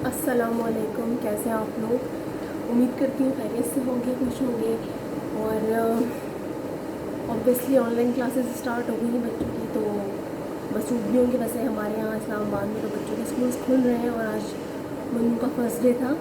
अस्सलामुअलैकुम, कैसे हैं आप लोग। उम्मीद करती हूँ खैरियत से होंगे, खुश होंगे। और ऑब्वियसली ऑनलाइन क्लासेस स्टार्ट हो गई हैं बच्चों की, तो मसरूफ़ भी होंगे। वैसे हमारे यहाँ इस्लामाबाद में तो बच्चों के स्कूल्स खुल रहे हैं और आज मुन्नू का फर्स्ट डे था।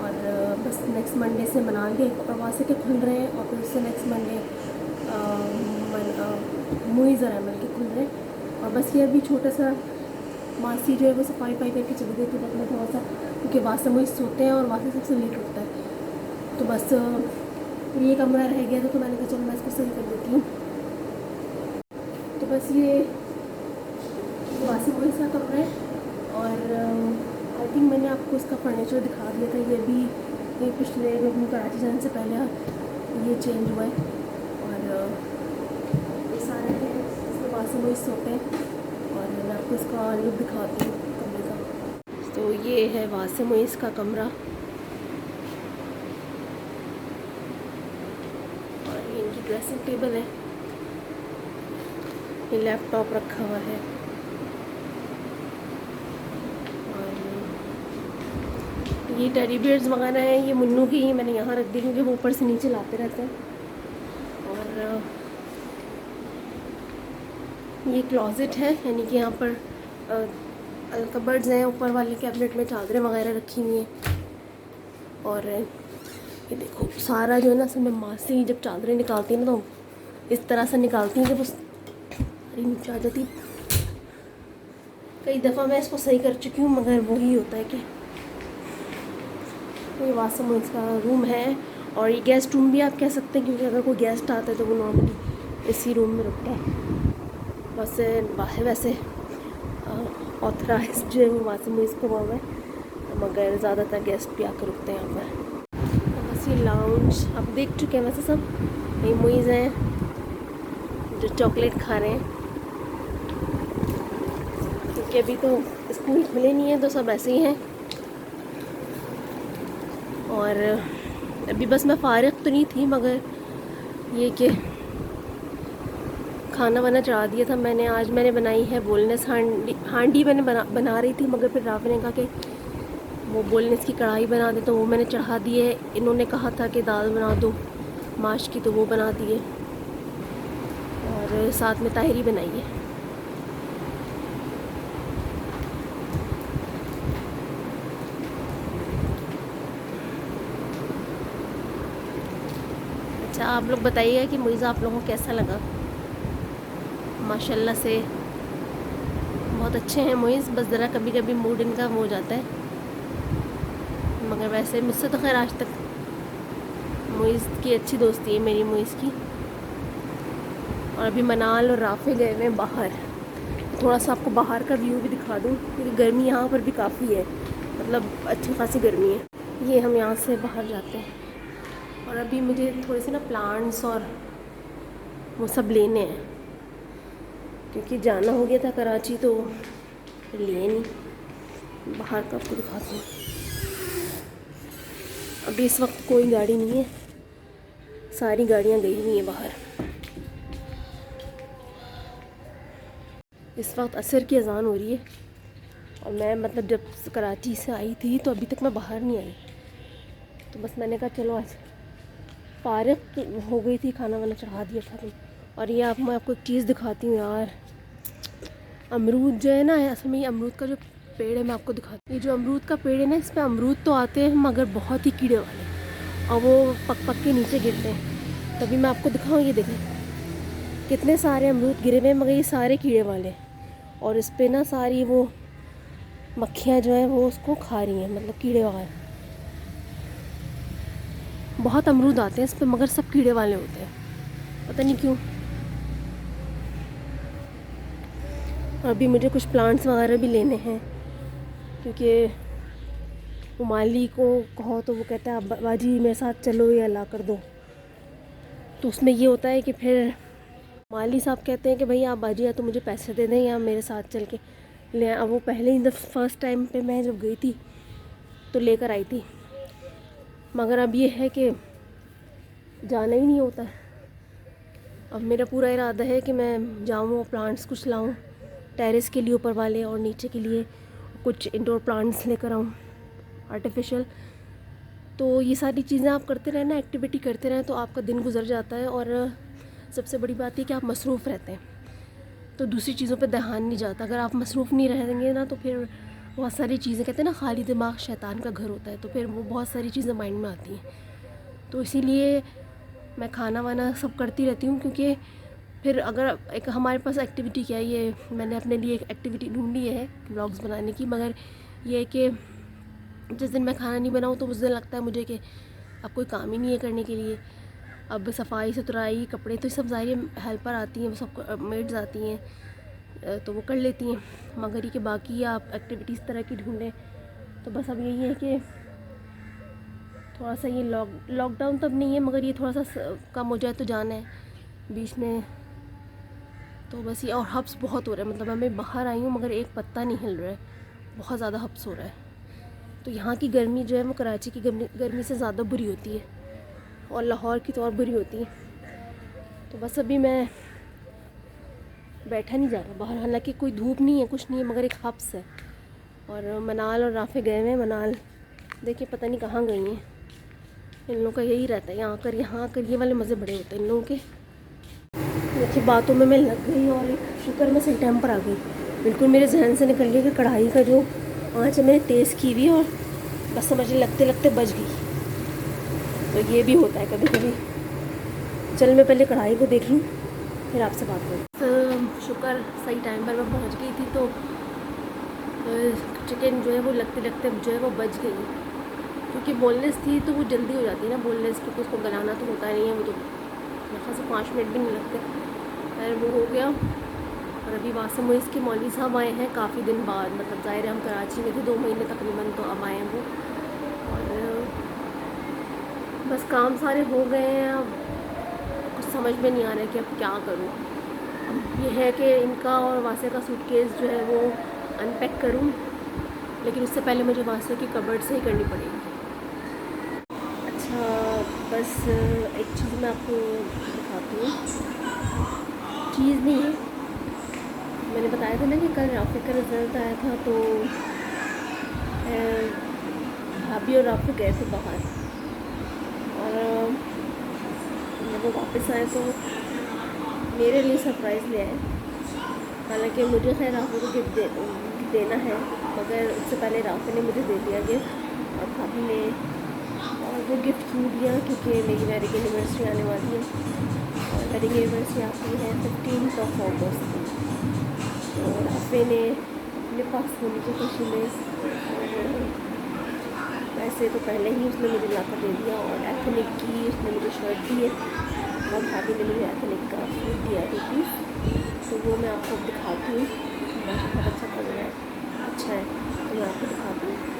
और बस नेक्स्ट मंडे से मनाल के प्रवासी के खुल रहे हैं और फिर उससे नेक्स्ट मंडे मुइज़ और अमल के खुल रहे हैं। और बस ये अभी छोटा सा मासी जो है वो सफाई करके चली गई थी, बस मैं थोड़ा सा, क्योंकि वासे मुझे सोते हैं और वासे सबसे लेट उठता है। तो बस ये कमरा रह गया था, तो मैंने कहा चलो मैं इसको सही कर देती हूँ। तो बस ये वासे मुझे सा कमरा है। और आई थिंक मैंने आपको इसका फर्नीचर दिखा दिया था। ये भी ये पिछले कराची जाने से पहले ये चेंज हुआ है। और ये सारे हैं इसमें वासे मुझे सोते हैं। और मैं आपको इसका लुक दिखाती हूँ कमरे का। तो ये है वासे मुइज़ का कमरा। और ये इनकी ड्रेसिंग टेबल है, ये लैपटॉप रखा हुआ है। और ये टेडी बियर्स वगैरह हैं, ये मुन्नू की ही मैंने यहाँ रख दी क्योंकि वो ऊपर से नीचे लाते रहते हैं। और ये क्लोज़ेट है, यानी कि यहाँ पर कबर्ड्स हैं, ऊपर वाले कैबिनेट में चादरें वगैरह रखी हुई हैं। और ये देखो सारा जो है ना, सब में मासी जब चादरें निकालती है ना तो इस तरह से निकालती हैं कि वो अरे नीचे आ जाती। कई दफ़ा मैं इसको सही कर चुकी हूँ, मगर वही होता है कि ये वाशरूम इसका रूम है। और ये गेस्ट रूम भी आप कह सकते हैं, क्योंकि अगर कोई गेस्ट आता है तो वो नॉर्मली इसी रूम में रुकता है। बस वैसे ऑथराइज जो है वो वाशरूम इसको हुआ है, मगर ज़्यादातर गेस्ट भी आकर रुकते हैं यहाँ पर। तो बस ये लाउंज आप देख चुके हैं वैसे सब। ये मुइज़ हैं जो चॉकलेट खा रहे हैं, क्योंकि अभी तो स्कूल खुले नहीं हैं तो सब ऐसे ही हैं। और अभी बस मैं फ़ारिग तो नहीं थी, मगर ये कि खाना वाना चढ़ा दिया था मैंने। आज मैंने बनाई है बोलनेस हांडी मैंने बना रही थी, मगर फिर राफ़ी ने कहा कि वो बोलनेस की कढ़ाई बना दे, तो वो मैंने चढ़ा दी है। इन्होंने कहा था कि दाल बना दो माश की, तो वो बना दिए। और साथ में ताहरी बनाई है। अच्छा, आप लोग बताइएगा कि मुइज़ा आप लोगों को कैसा लगा। माशाल्लाह से बहुत अच्छे हैं मुइज़, बस ज़रा कभी कभी मूड इनका हो जाता है, मगर वैसे मुझसे तो खैर आज तक मुइज़ की अच्छी दोस्ती है मेरी मुइज़ की। और अभी मनाल और राफ़े गए हुए हैं बाहर। थोड़ा सा आपको बाहर का व्यू भी दिखा दूँ, क्योंकि गर्मी यहाँ पर भी काफ़ी है, मतलब अच्छी खासी गर्मी है। ये हम यहाँ से बाहर जाते हैं। और अभी मुझे थोड़े से ना प्लांट्स और वो सब लेने हैं, क्योंकि जाना हो गया था कराची तो लिए नहीं। बाहर का आपको दिखाती हूँ। अभी इस वक्त कोई गाड़ी नहीं है, सारी गाड़ियाँ गई हुई हैं बाहर। इस वक्त असर की अज़ान हो रही है और मैं मतलब जब कराची से आई थी तो अभी तक मैं बाहर नहीं आई। तो बस मैंने कहा चलो आज फारिग हो गई थी, खाना वाना चढ़ा दिया था। और ये मैं आपको एक चीज़ दिखाती हूँ यार, अमरूद जो है ना, असल में ये अमरूद का जो पेड़ है मैं आपको दिखाती हूँ। ये जो अमरूद का पेड़ है ना, इस पर अमरूद तो आते हैं मगर बहुत ही कीड़े वाले, और वो पक के नीचे गिरते हैं। तभी मैं आपको दिखाऊँ, ये देखें कितने सारे अमरूद गिरे हुए हैं, मगर ये सारे कीड़े वाले हैं। और इस पर ना सारी वो मक्खियाँ जो हैं वो उसको खा रही हैं, मतलब कीड़े वाले। बहुत अमरूद आते हैं इस पर, मगर सब कीड़े वाले होते हैं, पता नहीं क्यों। और अभी मुझे कुछ प्लांट्स वगैरह भी लेने हैं, क्योंकि वो माली को कहो तो वो कहता है बाजी मेरे साथ चलो या ला कर दो। तो उसमें ये होता है कि फिर माली साहब कहते हैं कि भाई आप बाजी या तो मुझे पैसे दे दें या मेरे साथ चल के ले। अब वो पहले ही फर्स्ट टाइम पे मैं जब गई थी तो लेकर आई थी, मगर अब ये है कि जाना ही नहीं होता। अब मेरा पूरा इरादा है कि मैं जाऊँ, प्लांट्स कुछ लाऊँ टेरेस के लिए ऊपर वाले, और नीचे के लिए कुछ इंडोर प्लांट्स लेकर आऊँ आर्टिफिशियल। तो ये सारी चीज़ें आप करते रहें ना, एक्टिविटी करते रहें, तो आपका दिन गुजर जाता है। और सबसे बड़ी बात है कि आप मसरूफ़ रहते हैं, तो दूसरी चीज़ों पे ध्यान नहीं जाता। अगर आप मसरूफ़ नहीं रहेंगे ना, तो फिर बहुत सारी चीज़ें, कहते हैं ना खाली दिमाग शैतान का घर होता है, तो फिर वो बहुत सारी चीज़ें माइंड में आती हैं। तो इसीलिए मैं खाना वाना सब करती रहती हूँ, क्योंकि फिर अगर एक हमारे पास एक्टिविटी क्या है, ये मैंने अपने लिए एक एक्टिविटी ढूंढी है व्लॉग्स बनाने की। मगर ये है कि जिस दिन मैं खाना नहीं बनाऊँ तो उस दिन लगता है मुझे कि अब कोई काम ही नहीं है करने के लिए। अब सफाई सुथराई कपड़े तो सब सारी हेल्पर आती हैं, सब मेड्स आती हैं, तो वो कर लेती हैं। मगर ये कि बाकी आप एक्टिविटीज़ तरह की ढूंढें, तो बस अब यही है कि थोड़ा सा ये लॉकडाउन तब नहीं है, मगर ये थोड़ा सा कम हो जाए तो जाना है बीच में। तो बस ये, और हब्स बहुत हो रहा है, मतलब मैं बाहर आई हूँ मगर एक पत्ता नहीं हिल रहा है, बहुत ज़्यादा हब्स हो रहा है। तो यहाँ की गर्मी जो है वो कराची की गर्मी से ज़्यादा बुरी होती है, और लाहौर की तो और बुरी होती है। तो बस अभी मैं बैठा नहीं जा रहा बाहर, हालांकि कोई धूप नहीं है, कुछ नहीं है, मगर एक हब्स है। और मनाल और राफे गए हुए हैं। मनाल देखिए पता नहीं कहाँ गई हैं। इन लोगों का यही रहता है, यहाँ आकर ये वाले मज़े बड़े होते हैं इन लोगों के। देखिए बातों में मैं लग गई, और एक शुक्र मैं सही टाइम पर आ गई। बिल्कुल मेरे जहन से निकल गया कि कढ़ाई का जो आँच मैंने तेज़ की हुई, और बस समझिए लगते लगते बच गई। तो ये भी होता है कभी कभी। चल मैं पहले कढ़ाई को देख लूँ, फिर आपसे बात करूँ। तो शुक्र सही टाइम पर मैं पहुँच गई थी, तो चिकन जो है वो लगते लगते जो है वो बच गई। क्योंकि बोनलेस थी तो वो जल्दी हो जाती है ना बोनलेस, क्योंकि उसको गलाना तो होता नहीं है, वो तो मेरे ख्याल से 5 मिनट भी नहीं लगते। फिर वो हो गया। और अभी वासम मोइज़ के मौलवी साहब आए हैं काफ़ी दिन बाद, मतलब ज़ाहिर हम कराची में थे 2 महीने तकरीबन, तो अब आए हैं वो। और बस काम सारे हो गए हैं, अब कुछ समझ में नहीं आ रहा है कि अब क्या करूँ। अब ये है कि इनका और वासे का सूटकेस जो है वो अनपैक करूँ, लेकिन उससे पहले मुझे वासे की कबर्ड से ही करनी पड़ेगी। अच्छा बस एक चीज़ मैं आपको दिखाती हूँ, चीज़ नहीं है, मैंने बताया था ना कि कल राफिक का रिज़ल्ट आया था, तो भाभी और राफिक गए थे बाहर, और जब वो वापस आए तो मेरे लिए सरप्राइज़ ले आए। हालांकि मुझे खैर राफिक को गिफ्ट देना है, मगर उससे पहले राफिक ने मुझे दे दिया गिफ्ट, और भाभी ने। और वो गिफ्ट क्यों दिया, क्योंकि मेरी वेडिंग एनिवर्सरी आने वाली है, और वेडिंग एनिवर्सरी आती है 15 अगस्त को। तो राफे ने अपने पास होने की खुशी में, वैसे तो पहले ही उसने मुझे लाकर दे दिया, और एथनिक की उसने मुझे शर्ट दी है, और भाभी ने मुझे एथनिक का सूट दिया 2 पीस। तो वो मैं आपको दिखाती हूँ, बहुत अच्छा लग रहा है, अच्छा है, तो मैं आपको दिखाती हूँ।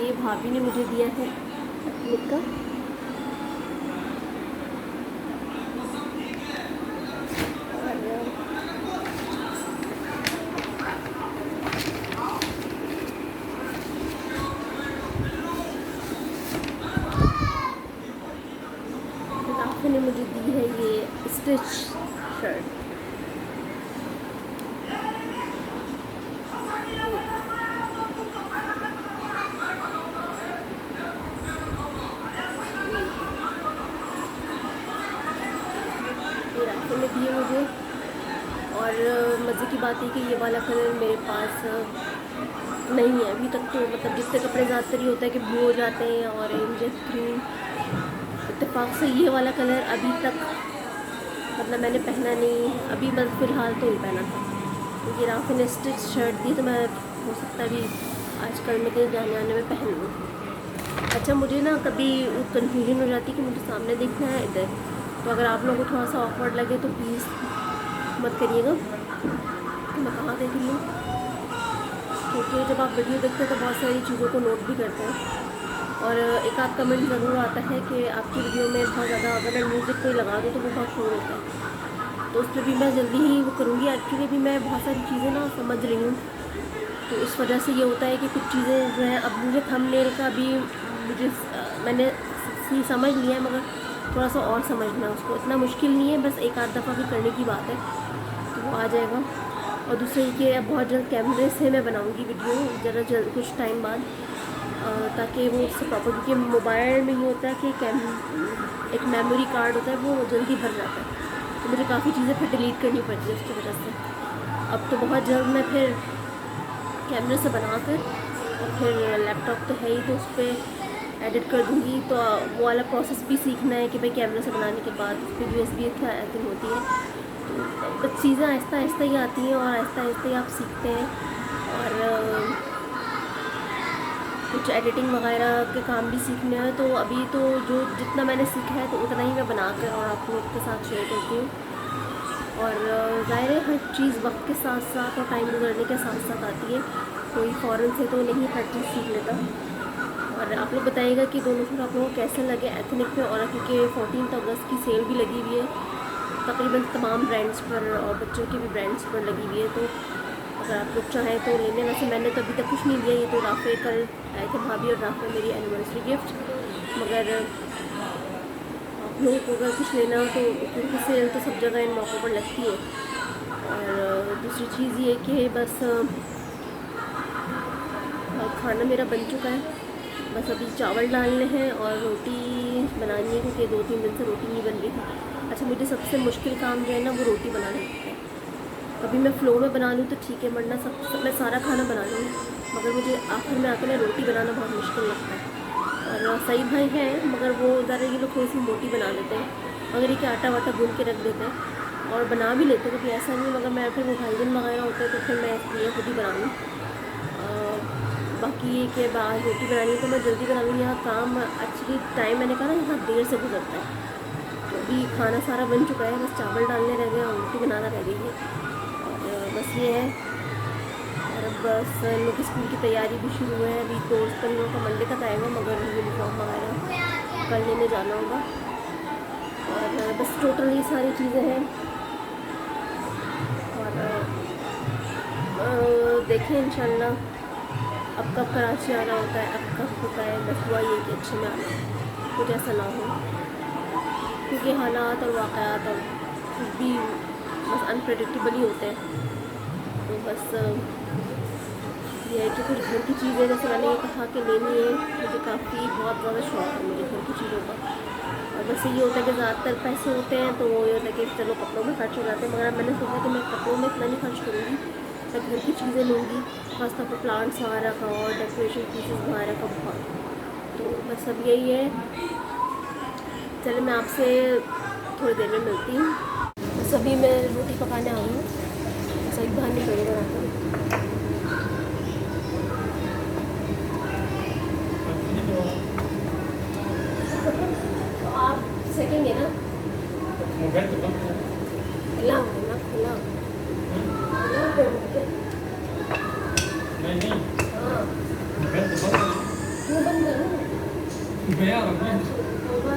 ये भाभी ने मुझे दिया है एथनिक का, ने मुझे दी है ये स्टिच शर्ट। ये राफे ने दी है मुझे, और मज़े की बात है कि ये वाला कलर मेरे पास नहीं है अभी तक। तो मतलब जितने कपड़े ज़्यादातर ये होता है कि ब्लू हो जाते हैं, ऑरेंज ग्रीन, इत्तेफाक से ये वाला कलर अभी तक मतलब मैंने पहना नहीं, अभी बस फ़िलहाल तो नहीं पहना था। तो ये राफे ने स्टिच शर्ट दी, तो मैं हो सकता है अभी आजकल में कहीं जाने आने में पहन लूँ। अच्छा मुझे ना कभी कन्फ्यूजन हो जाती है कि मुझे सामने देखना है इधर, तो अगर आप लोगों को थोड़ा सा ऑकवर्ड लगे तो प्लीज़ मत करिएगा मैं कहाँ देख रही हूँ, क्योंकि जब आप वीडियो देखते हैं तो बहुत सारी चीज़ों को नोट भी करते हैं। और एक आध कमेंट ज़रूर आता है कि आपकी वीडियो में बहुत ज़्यादा अगर मैं म्यूज़िक कोई लगा दूँ तो वो बहुत शोर होता है, तो उस पर भी मैं जल्दी ही वो करूँगी। एक्चुअली भी मैं बहुत सारी चीज़ें ना समझ रही हूँ, तो इस वजह से ये होता है कि कुछ चीज़ें जो हैं, अब मुझे थंबनेल का भी मैंने समझ लिया है, मगर थोड़ा सा और समझना है उसको, इतना मुश्किल नहीं है, बस एक आध दफ़ा भी करने की बात है तो वो आ जाएगा। और दूसरे कि अब बहुत जल्द कैमरे से मैं बनाऊंगी वीडियो, ज़रा जल्द कुछ टाइम बाद, ताकि वो उससे प्रॉपर, क्योंकि मोबाइल में ये होता है कि एक मेमोरी कार्ड होता है वो जल्दी भर जाता है, तो मुझे काफ़ी चीज़ें फिर डिलीट करनी पड़ती है उसकी वजह से। अब तो बहुत जल्द मैं फिर कैमरे से बना कर और फिर लैपटॉप तो है ही, तो उस पर एडिट कर दूँगी। तो वो वाला प्रोसेस भी सीखना है कि भाई कैमरे से बनाने के बाद उस पर USB क्या एडिटिंग होती है, तो बस चीज़ें आहिस्ता आहिस्ता ही आती हैं और आहिस्ता आहिस्ता ही आप सीखते हैं। और कुछ एडिटिंग वगैरह के काम भी सीखने हैं, तो अभी तो जो जितना मैंने सीखा है तो उतना ही मैं बनाकर और आप लोग के साथ शेयर करती हूँ। और ज़ाहिर है हर चीज़ वक्त के साथ साथ और टाइम गुजरने के साथ साथ आती है, कोई फ़ौरन से तो नहीं हर चीज़ सीख लेता। और आप लोग बताइएगा कि दोनों फिर आप लोगों को कैसे लगे एथनिक पे, और क्योंकि 14 अगस्त की सेल भी लगी हुई है तकरीबन तमाम ब्रांड्स पर और बच्चों के भी ब्रांड्स पर लगी हुई है, तो अगर आप लोग चाहें तो लेने। वैसे मैंने तो अभी तक कुछ नहीं लिया, ये तो राफ़े कल आए थे भाभी और राफ़े मेरी एनिवर्सरी गिफ्ट, मगर आप लोगों को अगर कुछ लेना हो तो क्योंकि सेल तो सब जगह इन मौक़ों पर लगती है। और दूसरी चीज़ ये कि बस खाना मेरा बन चुका है, बस अभी चावल डालने हैं और रोटी बनानी है, क्योंकि 2-3 दिन से रोटी नहीं बन रही थी। अच्छा, मुझे सबसे मुश्किल काम जो है ना वो रोटी बनाना है। कभी मैं फ़्लो में बना लूँ तो ठीक है, वरना मैं सारा खाना बना लूँगी, मगर मुझे आखिर में आकर रोटी बनाना बहुत मुश्किल लगता है। और सही भाई हैं, मगर वो ज़रा ये लोग थोड़ी सी मोटी बना देते हैं, मगर ये कि आटा वाटा गूँध के रख देते हैं और बना भी लेते हैं, कभी ऐसा नहीं। मगर मैं फिर वो भाईजन वगैरह होते हैं तो फिर मैं इसलिए खुद ही बना लूँ। बाकी ये कि बाहर रोटी बनानी है तो मैं जल्दी बना लूँगी। यहाँ काम एक्चुअली टाइम मैंने कहा ना यहाँ देर से गुजरता है, तो अभी खाना सारा बन चुका है, बस चावल डालने रह गए और रोटी बनाना रह गई है, और बस ये है। और अब बस इन लोग की स्कूल की तैयारी भी शुरू है, अभी कोर्स तो इन लोगों का मंडे तक आएगा, मगर यूनिफॉर्म वगैरह कल लेने जाना होगा। और बस टोटल ये सारी चीज़ें हैं। और देखें इंशाल्लाह अब कब कराची आना होता है, अब कब होता है, बस हुआ ये कि अच्छे में आना, कुछ ऐसा ना हो, क्योंकि हालात और वाक़यात और कुछ भी बस अनप्रेडिक्टेबल ही होते हैं। तो बस ये है कि कुछ घर की चीज़ें, जैसे मैंने ये कहा कि लेनी है, मुझे काफ़ी बहुत ज़्यादा शौक़ है मुझे घर की चीज़ों का। और बस ये होता है कि ज़्यादातर पैसे होते हैं तो वो ये होता है कि चलो कपड़ों में खर्च हो जाते हैं, मगर मैंने सोचा कि मैं कपड़ों में इतना नहीं खर्च करूँगी, मैं घर की चीज़ें लूँगी, खासतौर पर प्लांट्स वगैरह का और डेकोरेशन पीसेस वगैरह का बहुत। तो बस अब यही है। चलो मैं आपसे थोड़ी देर में मिलती हूँ। बस अभी मैं रोटी पकाने आई हूँ, सही बाहर नहीं पड़े बनाकर। तो आप सेकेंगे ना, खुला हो ना, खुला नहीं हाँ क्यों बंद करो,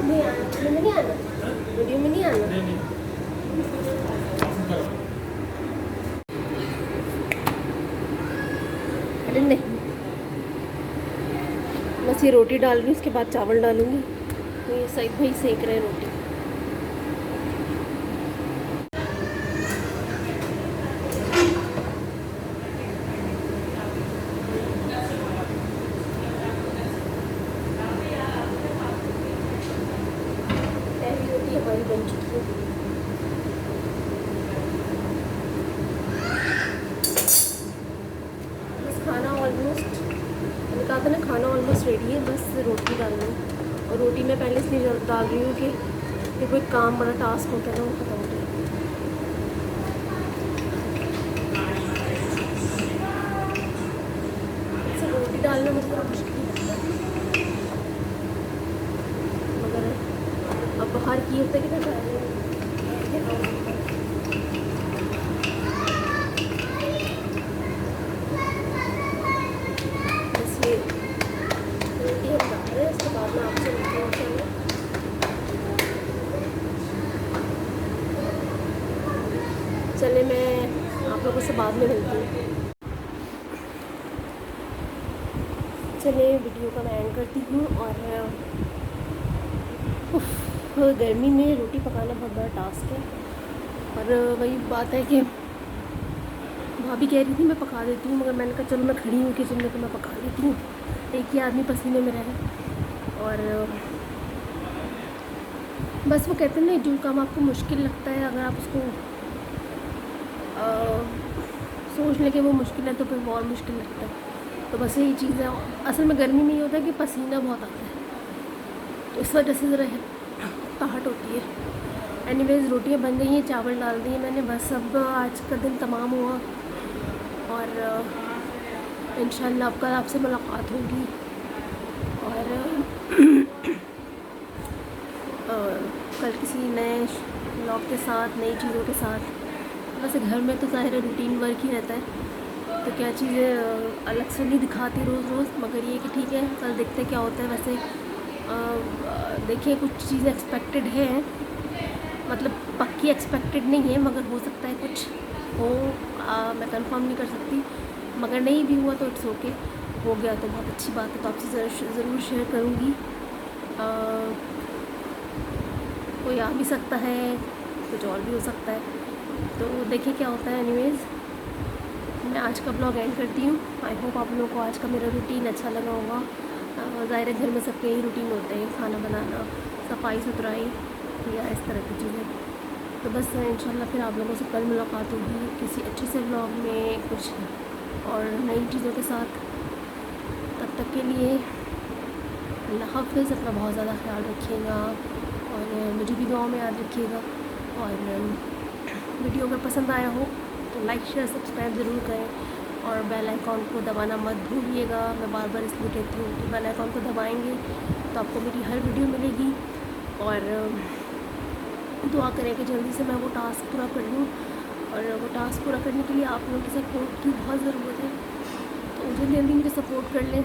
नहीं आना, वीडियो में नहीं आना, वीडियो में नहीं आना। अरे नहीं, बस ये रोटी डाल रही हूँ, उसके बाद चावल डालूँगी। तो ये सही भाई सेक रहे हैं रोटी। रोटी हमारी बन चुकी है। बस खाना ऑलमोस्ट, मैंने कहा था ना खाना ऑलमोस्ट रेडी है, बस रोटी डालनी है। और रोटी मैं पहले इसलिए डाल रही हूँ कि कोई काम बड़ा टास्क होता है ना वो खत्म हो जाए। रोटी डालना मुझे थोड़ा मुश्किल लगता है, मगर अब बाहर की होता है कि ना बस ये रोटी हम डाल रहे हैं, उसके बाद मैं आपसे मिलती हूँ। चले मैं आप लोगों से बाद में मिलती हूँ। चले वीडियो का मैं एंड करती हूँ। और गर्मी में रोटी पकाना बहुत बड़ा टास्क है। और वही बात है कि भाभी कह रही थी मैं पका देती हूँ, मगर मैंने कहा चलो मैं खड़ी हूँ किचन में तो मैं पका देती हूँ, एक ही आदमी पसीने में रहे। और बस वो कहते हैं ना, जो काम आपको मुश्किल लगता है अगर आप उसको सोच लें कि वो मुश्किल है तो फिर वो और मुश्किल लगता है। तो बस यही चीज़ है। असल में गर्मी में ये होता है कि पसीना बहुत आता है, तो इस वजह से ज़रा ताहट होती है। एनीवेज़ रोटियाँ बन गई हैं, चावल डाल दिए मैंने, बस अब आज का दिन तमाम हुआ। और इंशाल्लाह अब कल आपसे मुलाकात होगी। और कल किसी नए व्लॉग के साथ, नई चीज़ों के साथ। वैसे घर में तो ज़ाहिर है रूटीन वर्क ही रहता है, तो क्या चीज़ें अलग से नहीं दिखाती रोज़ रोज़, मगर ये कि ठीक है कल देखते क्या होता है। वैसे देखिए कुछ चीज़ें एक्सपेक्टेड हैं, मतलब पक्की एक्सपेक्टेड नहीं है, मगर हो सकता है कुछ हो, मैं कंफर्म नहीं कर सकती। मगर नहीं भी हुआ तो इट्स ओके, हो गया तो बहुत अच्छी बात है, तो आपसे ज़रूर शेयर करूँगी। कोई आ भी सकता है, कुछ और भी हो सकता है, तो देखिए क्या होता है। एनीवेज़ मैं आज का ब्लॉग एंड करती हूँ। आई होप आप लोगों को आज का मेरा रूटीन अच्छा लगा होगा। ज़ाहिर है घर में सबके यही रूटीन होते हैं, खाना बनाना, सफाई सुथराई या इस तरह की चीज़ें। तो बस इंशाल्लाह फिर आप लोगों से कल मुलाकात होगी किसी अच्छे से ब्लॉग में, कुछ और नई चीज़ों के साथ। तब तक के लिए अल्लाह हाफ़िज़, अपना बहुत ज़्यादा ख्याल रखिएगा और मुझे भी दुआ में याद रखिएगा। और वीडियो अगर पसंद आया हो तो लाइक शेयर सब्सक्राइब ज़रूर करें और बेल आइकॉन को दबाना मत भूलिएगा। मैं बार बार इसलिए कहती हूँ कि बेल आइकॉन को दबाएंगे तो आपको मेरी हर वीडियो मिलेगी। और दुआ करें कि जल्दी से मैं वो टास्क पूरा कर लूँ, और वो टास्क पूरा करने के लिए आप लोगों की सपोर्ट की बहुत ज़रूरत है। तो जल्दी जल्दी मुझे सपोर्ट कर लें,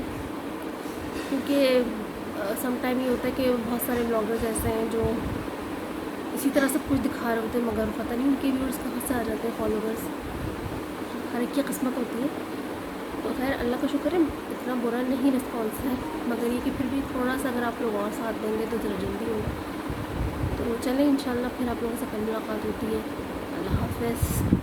क्योंकि सम टाइम ये होता है कि बहुत सारे ब्लॉगर्स ऐसे हैं जो इसी तरह सब कुछ दिखा रहे होते हैं, मगर पता नहीं उनके व्यूअर्स कहाँ से आ जाते हैं, फॉलोवर्स। हर एक की किस्मत होती है। तो खैर अल्लाह का शुक्र है इतना बुरा नहीं रिस्पॉन्स है, मगर ये कि फिर भी थोड़ा सा अगर आप लोग और साथ देंगे तो ज़रा जल्दी होगा। तो चलें इंशाल्लाह फिर आप लोगों से कल मुलाकात होती है। अल्लाह हाफ़िज़।